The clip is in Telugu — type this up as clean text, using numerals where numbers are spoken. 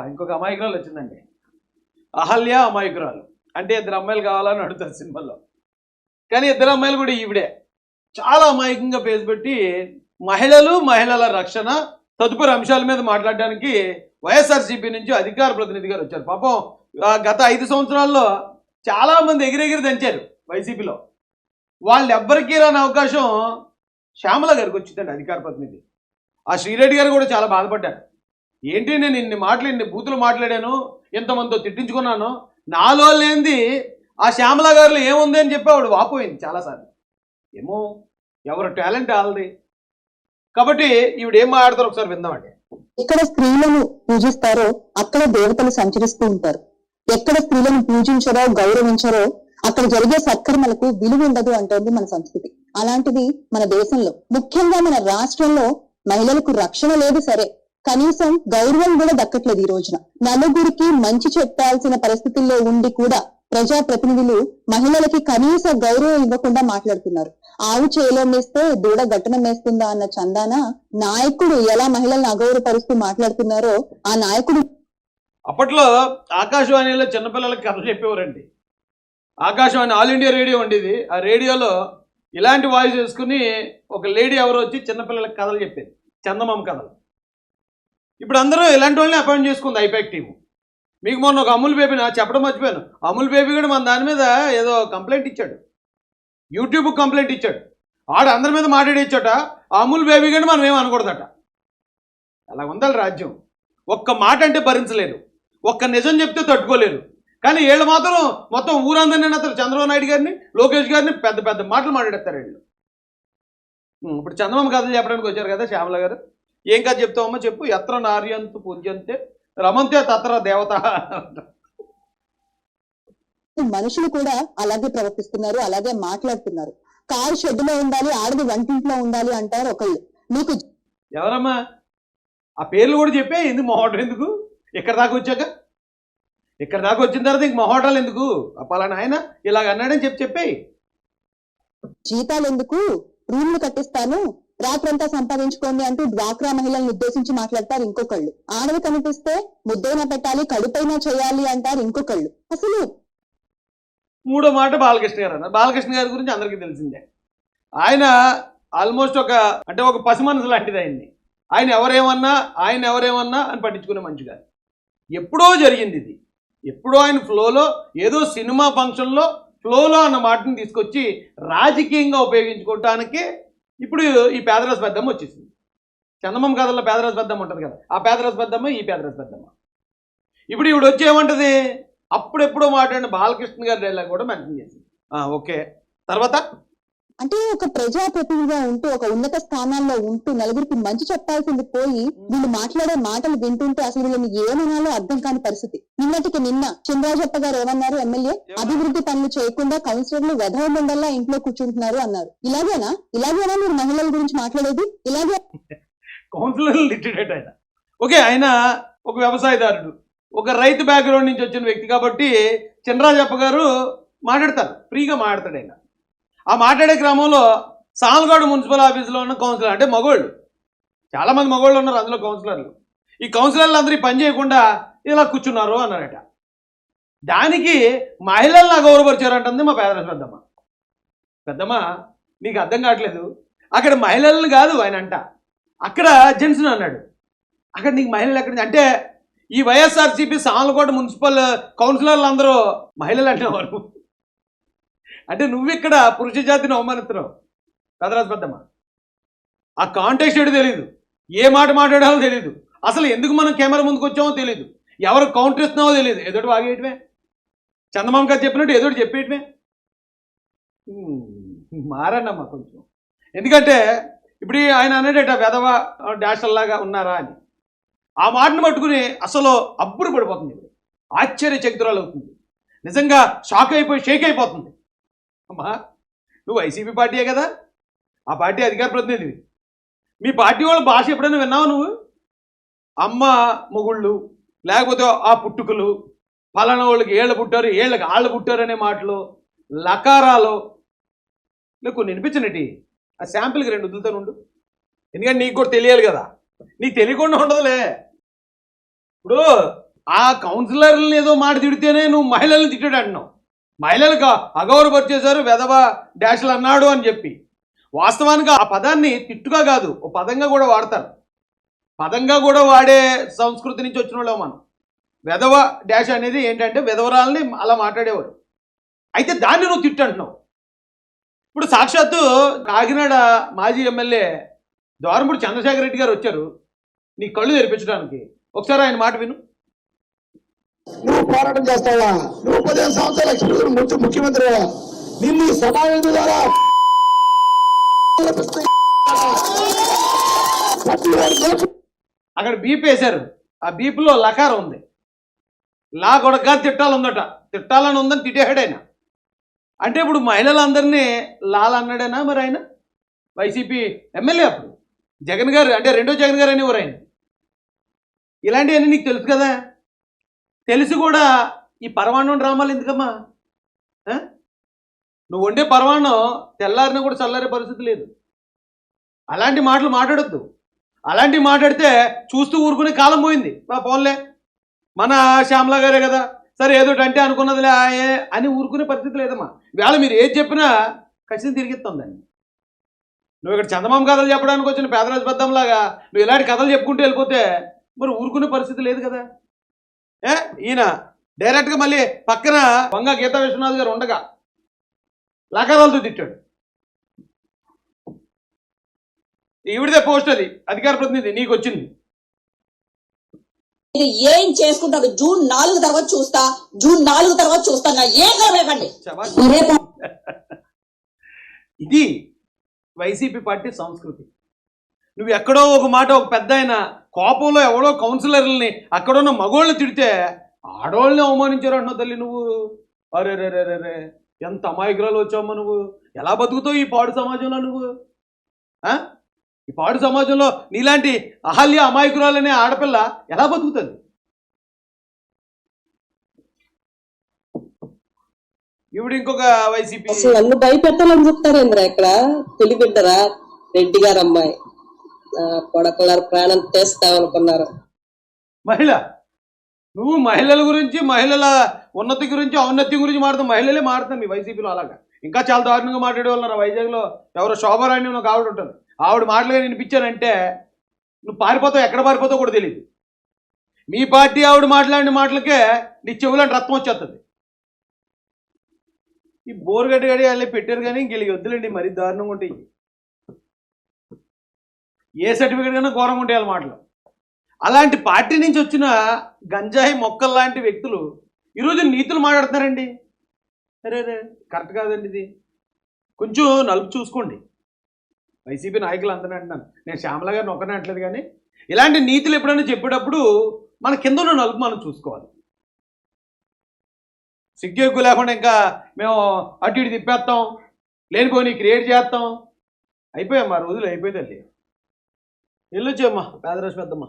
ఇంకొక అమాయకురాలు వచ్చిందండి. అహల్య అమాయకురాలు. అంటే ఇద్దరు అమ్మాయిలు కావాలని అడుగుతారు సినిమాలో. కానీ ఇద్దరు అమ్మాయిలు కూడా ఈవిడే. చాలా అమాయకంగా పేరు పెట్టి మహిళలు, మహిళల రక్షణ తదుపరి అంశాల మీద మాట్లాడడానికి వైఎస్ఆర్సీపీ నుంచి అధికార ప్రతినిధి గారు వచ్చారు. పాపం గత 5 సంవత్సరాల్లో చాలామంది ఎగిరెగిరి దంచారు వైసీపీలో. వాళ్ళు ఎవ్వరికీ రాని అవకాశం శ్యామల గారికి వచ్చిందండి అధికార ప్రతినిధి. ఆ శ్రీరెడ్డి గారు కూడా చాలా బాధపడ్డారు. ఏంటి నేను ఇన్ని బూతులు మాట్లాడాను, ఎంతమందితో తిట్టించుకున్నాను, నాలో లేనిది ఆ శ్యామల గారిలో ఏముంది అని చెప్పి ఆవిడ వాపోయింది చాలాసార్లు. ఏమో ఎవరు టాలెంట్ వాళ్ళది. కాబట్టి ఈవిడ ఏం మాట్లాడతారో ఒకసారి విందామండి. ఎక్కడ స్త్రీలను పూజిస్తారో అక్కడ దేవతలు సంచరిస్తూ ఉంటారు. ఎక్కడ స్త్రీలను పూజించరో గౌరవించరో అక్కడ జరిగే సత్కర్మలకు విలువ ఉండదు అంటోంది మన సంస్కృతి. అలాంటిది మన దేశంలో, ముఖ్యంగా మన రాష్ట్రంలో మహిళలకు రక్షణ లేదు సరే, కనీసం గౌరవం కూడా దక్కట్లేదు. ఈ రోజున నలుగురికి మంచి చెప్పాల్సిన పరిస్థితుల్లో ఉండి కూడా ప్రజా ప్రతినిధులు మహిళలకి కనీస గౌరవం ఇవ్వకుండా మాట్లాడుతున్నారు. ఆవు చేలో మేస్తే దూడ గట్టన మేస్తుందా అన్న చందాన నాయకుడు ఎలా మహిళలను అగౌరవపరుస్తూ మాట్లాడుతున్నారో ఆ నాయకుడు. అప్పట్లో ఆకాశవాణిలో చిన్నపిల్లలకి కథలు చెప్పేవారండి. ఆకాశవాణి ఆల్ ఇండియా రేడియో ఉండేది. ఆ రేడియోలో ఇలాంటి వాయిస్ వేసుకుని ఒక లేడీ ఎవరో వచ్చి చిన్నపిల్లలకి కథలు చెప్పేది, చందమామ కథలు. ఇప్పుడు అందరూ ఇలాంటి వాళ్ళని అపాయింట్ చేసుకుంది ఐపాక్ టీము. మీకు మొన్న ఒక అమూల్ బేబీ చెప్పడం మర్చిపోయాను. అమూల్ బేబీ కూడా మన దాని మీద ఏదో కంప్లైంట్ ఇచ్చాడు, యూట్యూబ్ కంప్లైంట్ ఇచ్చాడు. ఆడు అందరి మీద మాట్లాడిచ్చాట. ఆ అమూల్ బేబీ కానీ మనం ఏం అనకూడదట. అలా ఉండాలి రాజ్యం. ఒక్క మాట అంటే భరించలేరు, ఒక్క నిజం చెప్తే తట్టుకోలేరు. కానీ వీళ్ళు మాత్రం మొత్తం ఊరందరినీ అతను చంద్రబాబు నాయుడు గారిని, లోకేష్ గారిని పెద్ద పెద్ద మాటలు మాట్లాడేస్తారు వీళ్ళు. ఇప్పుడు చంద్రబాబు కథలు చెప్పడానికి వచ్చారు కదా శ్యామల గారు. ఏం కథ చెప్తామమ్మా చెప్పు. ఎత్ర నార్యంతు పూజ్యంతే రమంతే తత్ర దేవత. మనుషులు కూడా అలాగే ప్రవర్తిస్తున్నారు, అలాగే మాట్లాడుతున్నారు. కారు షెడ్డులో ఉండాలి, ఆడది వంటింట్లో ఉండాలి అంటారు ఒకళ్ళు. మీకు ఎవరమ్మా ఆ పేర్లు కూడా చెప్పే ఎందుకు మొహోటం ఎందుకు? ఇక్కడ దాకా వచ్చిన తర్వాత ఇంక మొహోటాలు ఎందుకు? పలానా ఆయన ఇలాగ అన్నాడని చెప్పేయి. జీతాలు ఎందుకు, రూమ్లు కట్టిస్తాను, రాత్రంతా సంపాదించుకోండి అంటూ డ్వాక్రా మహిళలను ఉద్దేశించి మాట్లాడతారు ఇంకొకళ్ళు. ఆడవి కనిపిస్తే ముద్దైనా పెట్టాలి, కడుపైనా చేయాలి అంటారు ఇంకొకళ్ళు. అసలు మూడో మాట బాలకృష్ణ గారు అన్నారు. బాలకృష్ణ గారి గురించి అందరికీ తెలిసిందే. ఆయన ఆల్మోస్ట్ ఒక పసి మనసు లాంటిది ఆయన్ని. ఆయన ఎవరేమన్నా అని పట్టించుకునే మంచిగా ఎప్పుడో జరిగింది ఇది. ఎప్పుడో ఆయన ఫ్లోలో ఏదో సినిమా ఫంక్షన్లో ఫ్లోలో అన్న మాటని తీసుకొచ్చి రాజకీయంగా ఉపయోగించుకోవటానికి ఇప్పుడు ఈ పేదరాజు పెద్దమ్మ వచ్చేసింది. చందమామ కథల్లో పేదరాజు పెద్దమ్మ ఉంటుంది కదా, ఆ పేదరాజు పెద్దమ్మ ఈ పేదరాజు పెద్దమ్మ. ఇప్పుడు ఈవిడ వచ్చి ఏమంటది, అప్పుడెప్పుడో మాట్లాడిన బాలకృష్ణ గారి డైలాగ్ కూడా మెన్షన్ చేసింది. ఓకే, తర్వాత అంటే ఒక ప్రజాప్రతినిధిగా ఉంటూ ఒక ఉన్నత స్థానాల్లో ఉంటూ నలుగురికి మంచి చెప్పాల్సింది పోయి వీళ్ళు మాట్లాడే మాటలు వింటుంటే అసలు వీళ్ళని ఏమనాలో అర్థం కాని పరిస్థితి. నిన్నటికి నిన్న చినరాజప్ప గారు ఏమన్నారు, ఎమ్మెల్యే అభివృద్ధి పనులు చేయకుండా కౌన్సిలర్లు వెధవమండల్లా ఇంట్లో కూర్చుంటున్నారు అన్నారు. ఇలాగేనా మీరు మహిళల గురించి మాట్లాడేది? ఇలాగే కౌన్సిలర్లు లిటరేట్ ఆయన. ఓకే, ఆయన ఒక వ్యవసాయదారుడు, ఒక రైతు బ్యాక్గ్రౌండ్ నుంచి వచ్చిన వ్యక్తి కాబట్టి చినరాజప్ప గారు మాట్లాడతారు, ఫ్రీగా మాట్లాడతాడు ఆయన. ఆ మాట్లాడే క్రమంలో సాల్గాడు మున్సిపల్ ఆఫీసులో ఉన్న కౌన్సిలర్, అంటే మగోళ్ళు, చాలామంది మగోళ్ళు ఉన్నారు అందులో కౌన్సిలర్లు. ఈ కౌన్సిలర్లు అందరూ పని చేయకుండా ఇలా కూర్చున్నారు అన్నారట. దానికి మహిళలను అగౌరవపరిచారంటుంది మా పేదరాజు పెద్దమ్మ. పెద్దమ్మ నీకు అర్థం కావట్లేదు, అక్కడ మహిళలను కాదు ఆయన అంట, అక్కడ జెంట్స్ని అన్నాడు. అక్కడ నీకు మహిళలు ఎక్కడి అంటే ఈ వైఎస్ఆర్సీపీ సాల్గోడ మున్సిపల్ కౌన్సిలర్లు అందరూ మహిళలు అంటున్నారు. అంటే నువ్వు ఇక్కడ పురుష జాతిని అవమానిస్తున్నావు పెదరాజు పెద్దమ్మ. ఆ కాంటెక్స్ట్ ఏడు తెలియదు, ఏ మాట మాట్లాడాలో తెలియదు, అసలు ఎందుకు మనం కెమెరా ముందుకు వచ్చామో తెలియదు, ఎవరు కౌంటర్ ఇస్తున్నావో తెలియదు. ఏదోటి వాగేయటమే, చందమామ గారు చెప్పినట్టు ఏదోటి చెప్పేయటమే. మారన్నమ్మా కొంచెం. ఎందుకంటే ఇప్పుడు ఆయన అనేటట వెధవ డాషల్లాగా ఉన్నారా అని. ఆ మాటను పట్టుకుని అసలు అబ్బురు పడిపోతుంది, ఆశ్చర్యచకితురాలు అవుతుంది, నిజంగా షేక్ అయిపోతుంది. అమ్మా నువ్వు వైసీపీ పార్టీయే కదా, ఆ పార్టీ అధికార ప్రతినిధివి. మీ పార్టీ వాళ్ళ భాష ఎప్పుడైనా విన్నావు నువ్వు? అమ్మ మొగుళ్ళు, లేకపోతే ఆ పుట్టుకలు, పలానా వాళ్ళకి ఏళ్ళు పుట్టారు, ఏళ్ళకి ఆళ్ళు పుట్టారు అనే మాటలు, లకారాలు కొన్ని వినిపించినట్టు. ఆ శాంపిల్కి 2 వదులుతాను ఉండు, ఎందుకంటే నీకు కూడా తెలియాలి కదా. నీకు తెలియకుండా ఉండదులే. ఇప్పుడు ఆ కౌన్సిలర్ని ఏదో మాట తిడితేనే నువ్వు మహిళల్ని తిట్టాడు అంటున్నావు. మహిళలకు అగౌరవపరిచేశారు, వెధవ డాష్లు అన్నాడు అని చెప్పి. వాస్తవానికి ఆ పదాన్ని తిట్టుగా కాదు, ఓ పదంగా కూడా వాడతారు. పదంగా కూడా వాడే సంస్కృతి నుంచి వచ్చిన వాళ్ళం మనం. వెధవ డాష్ అనేది ఏంటంటే విధవరాలని అలా మాట్లాడేవారు. అయితే దాన్ని నువ్వు తిట్టు అంటున్నావు. ఇప్పుడు సాక్షాత్తు కాకినాడ మాజీ ఎమ్మెల్యే ద్వారంపూడి చంద్రశేఖర్ రెడ్డి గారు వచ్చారు నీ కళ్ళు తెరిపించడానికి. ఒకసారి ఆయన మాట విను. నువ్వు పోరాటం చేస్తావా? నువ్వు 15 సంవత్సరాల ఎక్స్పీరియన్స్ ముఖ్యమంత్రి. నిన్ను సమావేశం ద్వారా అక్కడ బీప్ వేశారు. ఆ బీప్లో లకారం ఉంది. లా కొడగా తిట్టాలందట. తిట్టాలని ఉందని తిట్టేహాడు ఆయన. అంటే ఇప్పుడు మహిళలందరినీ లాల్ అన్నాడేనా మరి ఆయన? వైసీపీ ఎమ్మెల్యే అప్పుడు జగన్ గారు, అంటే రెండో జగన్ గారు అనేవారు ఆయన. ఇలాంటివన్నీ నీకు తెలుసు కదా. తెలిసి కూడా ఈ పరమాన్నం డ్రామాలు ఎందుకమ్మా? నువ్వు వండే పరమాన్నం తెల్లారినా కూడా చల్లారే పరిస్థితి లేదు. అలాంటి మాటలు మాట్లాడొద్దు. అలాంటివి మాట్లాడితే చూస్తూ ఊరుకునే కాలం పోయింది. పోన్లే మన శ్యామలా గారే కదా, సరే ఏదోటి అంటే అనుకున్నదిలే అని ఊరుకునే పరిస్థితి లేదమ్మా. వేళ మీరు ఏది చెప్పినా ఖచ్చితంగా తిరిగిస్తుందండి. నువ్వు ఇక్కడ చందమామ కథలు చెప్పడానికి వచ్చిన పేదరాజు పెద్దంలాగా నువ్వు ఇలాంటి కథలు చెప్పుకుంటూ వెళ్ళిపోతే మరి ఊరుకునే పరిస్థితి లేదు కదా. ఈయన డైరెక్ట్గా మళ్ళీ పక్కన వంగ గీతా విశ్వనాథ్ గారు ఉండగా లకారాలతో తిట్టాడు. ఈవిడిదే పోస్ట్, అది అధికార ప్రతినిధి, నీకు వచ్చింది. ఏం చేసుకుంటారు? జూన్ 4 తర్వాత చూస్తా, జూన్ 4 తర్వాత చూస్తా. ఏం కలవకండి. ఇది వైసీపీ పార్టీ సంస్కృతి. నువ్వు ఎక్కడో ఒక మాట, ఒక పెద్ద ఆయన కోపంలో ఎవడో కౌన్సిలర్లని అక్కడున్న మగోళ్ళని తిడితే ఆడవాళ్ళని అవమానించారు అంటున్నావు తల్లి నువ్వు. అరే రే రే రే రే, ఎంత అమాయకురాలు వచ్చావమ్మా నువ్వు. ఎలా బతుకుతావు ఈ పాడు సమాజంలో నువ్వు? ఈ పాడు సమాజంలో నీలాంటి అహల్య అమాయకురాలనే ఆడపిల్ల ఎలా బతుకుతుంది? ఇవిడు ఇంకొక వైసీపీ. నన్ను భయపెట్టాలని చెప్తారేంద్రా ఇక్కడ? తొలి బిడ్డరా రెడ్డి గారు అమ్మాయి, కొడకలారు ప్రాణం తెస్తామనుకున్నారు. మహిళ, నువ్వు మహిళల గురించి, మహిళల ఉన్నతి గురించి, ఔన్నత్యం గురించి మాట్లాడుతావు. మహిళలే మాట్లాడతాను మీ వైసీపీలో. అలాగా ఇంకా చాలా దారుణంగా మాట్లాడే వాళ్ళు వైజాగ్లో. ఎవరో శోభారాణి ఒక ఆవిడ ఉంటుంది. ఆవిడ మాటలుగా వినిపించానంటే నువ్వు పారిపోతావు, ఎక్కడ పారిపోతావు కూడా తెలియదు. మీ పార్టీ ఆవిడ మాట్లాడిన మాటలకే నీ చెవులని రక్తం వచ్చేస్తుంది. ఈ బోరుగడ్డి గడి వాళ్ళే పెట్టారు కానీ ఇంకెళ్ళి వద్దులేండి, మరీ దారుణంగా ఉంటాయి. ఏ సర్టిఫికేట్ కన్నా ఘోరంగా ఉంటాయి వాళ్ళ మాటలు. అలాంటి పార్టీ నుంచి వచ్చిన గంజాయి మొక్కలు లాంటి వ్యక్తులు ఈరోజు నీతులు మాట్లాడుతున్నారండి. అరే రే, కరెక్ట్ కాదండి ఇది. కొంచెం నలుపు చూసుకోండి. వైసీపీ నాయకులు అందరూ అంటున్నాను, నేను శ్యామలా గారిని ఒకనే అంటలేదు. కానీ ఇలాంటి నీతులు ఎప్పుడైనా చెప్పేటప్పుడు మన కింద ఉన్న నలుపు మనం చూసుకోవాలి. సిగ్గు ఎక్కువ లేకుండా ఇంకా మేము అటు ఇటు తిప్పేస్తాం, లేనిపోయి క్రియేట్ చేస్తాం. అయిపోయామ్మా, రోజులు అయిపోయిందండి. వెళ్ళొచ్చామ్మా పేదరాశి పెద్దమ్మ.